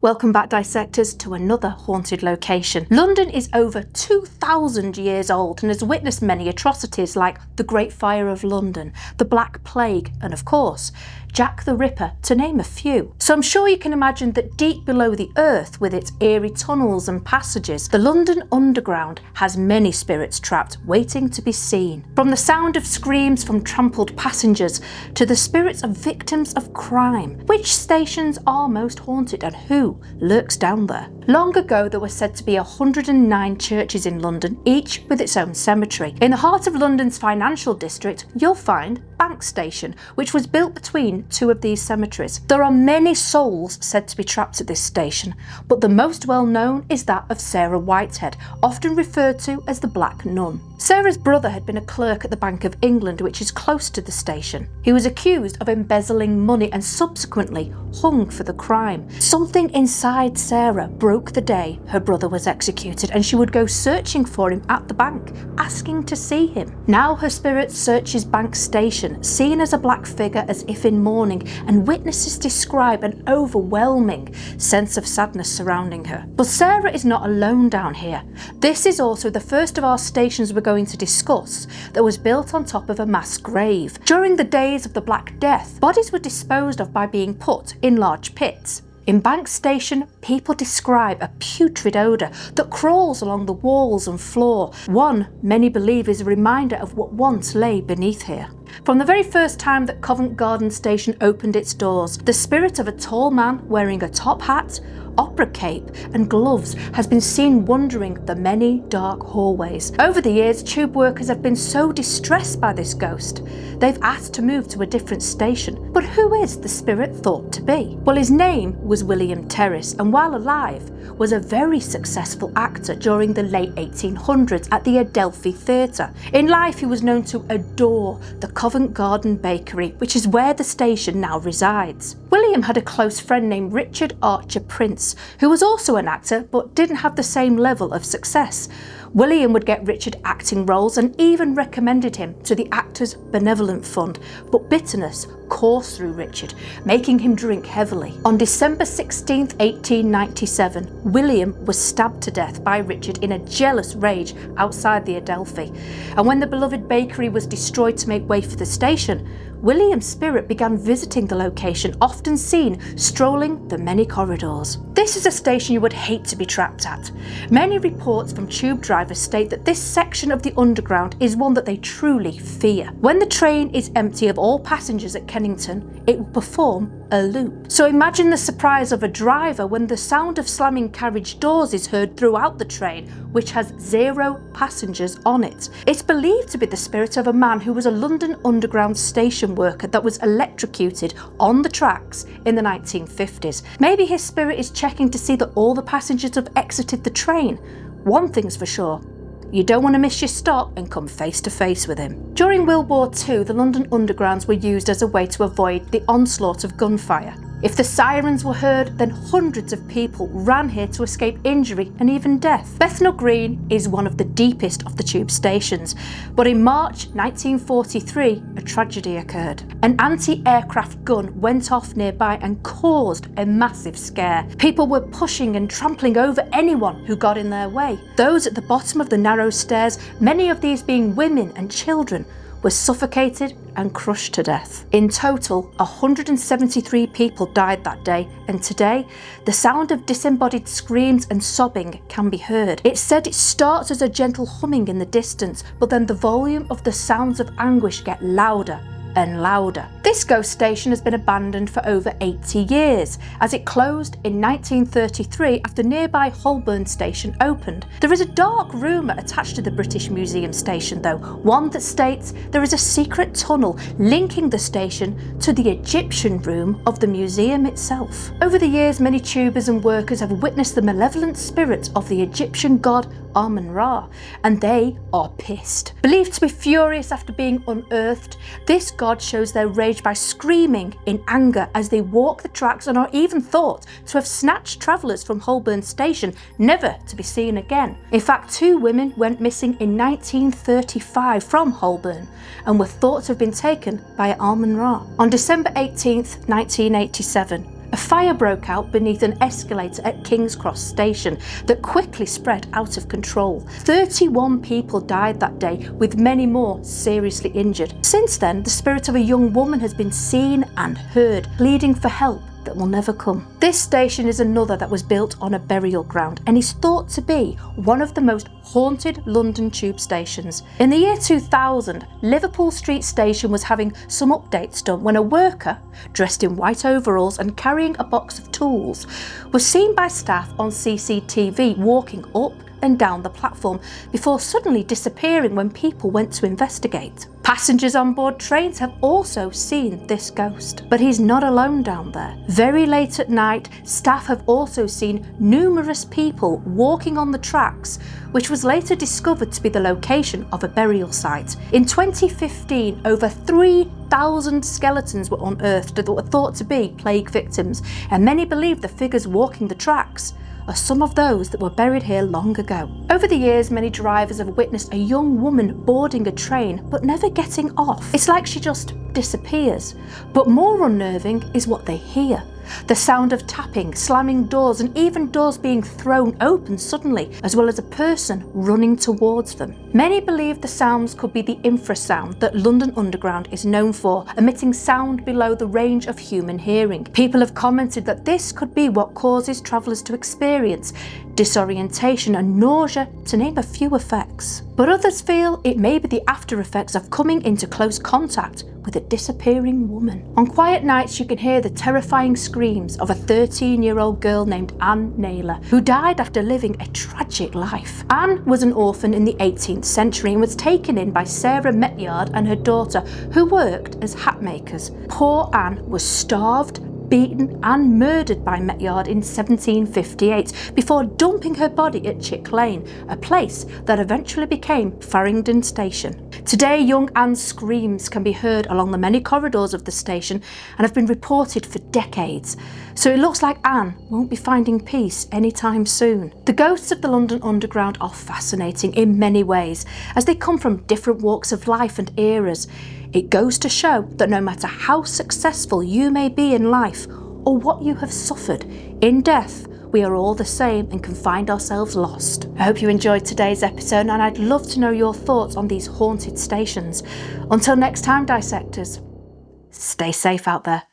Welcome back, dissectors, to another haunted location. London is over 2,000 years old and has witnessed many atrocities like the Great Fire of London, the Black Plague, and of course, Jack the Ripper, to name a few. So I'm sure you can imagine that deep below the earth, with its eerie tunnels and passages, the London Underground has many spirits trapped, waiting to be seen. From the sound of screams from trampled passengers to the spirits of victims of crime. Which stations are most haunted and who lurks down there? Long ago, there were said to be 109 churches in London, each with its own cemetery. In the heart of London's financial district, you'll find Bank Station, which was built between two of these cemeteries. There are many souls said to be trapped at this station, but the most well known is that of Sarah Whitehead, often referred to as the Black Nun. Sarah's brother had been a clerk at the Bank of England, which is close to the station. He was accused of embezzling money and subsequently hung for the crime. Something inside Sarah broke the day her brother was executed, and she would go searching for him at the bank, asking to see him. Now her spirit searches Bank Station, seen as a black figure as if in mourning, and witnesses describe an overwhelming sense of sadness surrounding her. But Sarah is not alone down here. This is also the first of our stations we're going to discuss that was built on top of a mass grave. During the days of the Black Death, bodies were disposed of by being put in large pits. In Bank Station, people describe a putrid odour that crawls along the walls and floor. One many believe is a reminder of what once lay beneath here. From the very first time that Covent Garden Station opened its doors, the spirit of a tall man wearing a top hat, opera cape and gloves has been seen wandering the many dark hallways. Over the years, tube workers have been so distressed by this ghost, they've asked to move to a different station. But who is the spirit thought to be? Well, his name was William Terrace, and while alive, was a very successful actor during the late 1800s at the Adelphi Theatre. In life, he was known to adore the Covent Garden Bakery, which is where the station now resides. William had a close friend named Richard Archer Prince, who was also an actor but didn't have the same level of success. William would get Richard acting roles and even recommended him to the Actors Benevolent Fund, but bitterness coursed through Richard, making him drink heavily. On December 16, 1897, William was stabbed to death by Richard in a jealous rage outside the Adelphi, and when the beloved bakery was destroyed to make way for the station, William's spirit began visiting the location, often seen strolling the many corridors. This is a station you would hate to be trapped at. Many reports from tube drivers state that this section of the Underground is one that they truly fear. When the train is empty of all passengers at Kennington, it will perform a loop. So imagine the surprise of a driver when the sound of slamming carriage doors is heard throughout the train, which has 0 passengers on it. It's believed to be the spirit of a man who was a London Underground station worker that was electrocuted on the tracks in the 1950s. Maybe his spirit is checking to see that all the passengers have exited the train. One thing's for sure, you don't want to miss your stop and come face to face with him. During World War II, the London Undergrounds were used as a way to avoid the onslaught of gunfire. If the sirens were heard, then hundreds of people ran here to escape injury and even death. Bethnal Green is one of the deepest of the tube stations, but in March 1943, a tragedy occurred. An anti-aircraft gun went off nearby and caused a massive scare. People were pushing and trampling over anyone who got in their way. Those at the bottom of the narrow stairs, many of these being women and children, were suffocated and crushed to death. In total, 173 people died that day, and today, the sound of disembodied screams and sobbing can be heard. It's said it starts as a gentle humming in the distance, but then the volume of the sounds of anguish get louder and louder. This ghost station has been abandoned for over 80 years, as it closed in 1933 after nearby Holborn Station opened. There is a dark rumour attached to the British Museum station though, one that states there is a secret tunnel linking the station to the Egyptian room of the museum itself. Over the years, many tubers and workers have witnessed the malevolent spirit of the Egyptian god Amun-Ra, and they are pissed. Believed to be furious after being unearthed, this god shows their rage by screaming in anger as they walk the tracks and are even thought to have snatched travellers from Holborn Station, never to be seen again. In fact, 2 women went missing in 1935 from Holborn and were thought to have been taken by Amun-Ra. On December 18th, 1987, A fire broke out beneath an escalator at King's Cross Station that quickly spread out of control. 31 people died that day, with many more seriously injured. Since then, the spirit of a young woman has been seen and heard, pleading for help that will never come. This station is another that was built on a burial ground and is thought to be one of the most haunted London tube stations. In the year 2000, Liverpool Street Station was having some updates done when a worker, dressed in white overalls and carrying a box of tools, was seen by staff on CCTV walking up and down the platform before suddenly disappearing when people went to investigate. Passengers on board trains have also seen this ghost, but he's not alone down there. Very late at night, staff have also seen numerous people walking on the tracks, which was later discovered to be the location of a burial site. In 2015, over 3,000 skeletons were unearthed that were thought to be plague victims, and many believe the figures walking the tracks are some of those that were buried here long ago. Over the years, many drivers have witnessed a young woman boarding a train but never getting off. It's like she just disappears. But more unnerving is what they hear. The sound of tapping, slamming doors, and even doors being thrown open suddenly, as well as a person running towards them. Many believe the sounds could be the infrasound that London Underground is known for, emitting sound below the range of human hearing. People have commented that this could be what causes travellers to experience disorientation and nausea, to name a few effects. But others feel it may be the after effects of coming into close contact with a disappearing woman. On quiet nights, you can hear the terrifying screams of a 13-year-old girl named Anne Naylor, who died after living a tragic life. Anne was an orphan in the 18th century and was taken in by Sarah Metyard and her daughter, who worked as hat makers. Poor Anne was starved, beaten and murdered by Metyard in 1758 before dumping her body at Chick Lane, a place that eventually became Farringdon Station. Today, young Anne's screams can be heard along the many corridors of the station and have been reported for decades, so it looks like Anne won't be finding peace anytime soon. The ghosts of the London Underground are fascinating in many ways, as they come from different walks of life and eras. It goes to show that no matter how successful you may be in life or what you have suffered, in death we are all the same and can find ourselves lost. I hope you enjoyed today's episode, and I'd love to know your thoughts on these haunted stations. Until next time, dissectors, stay safe out there.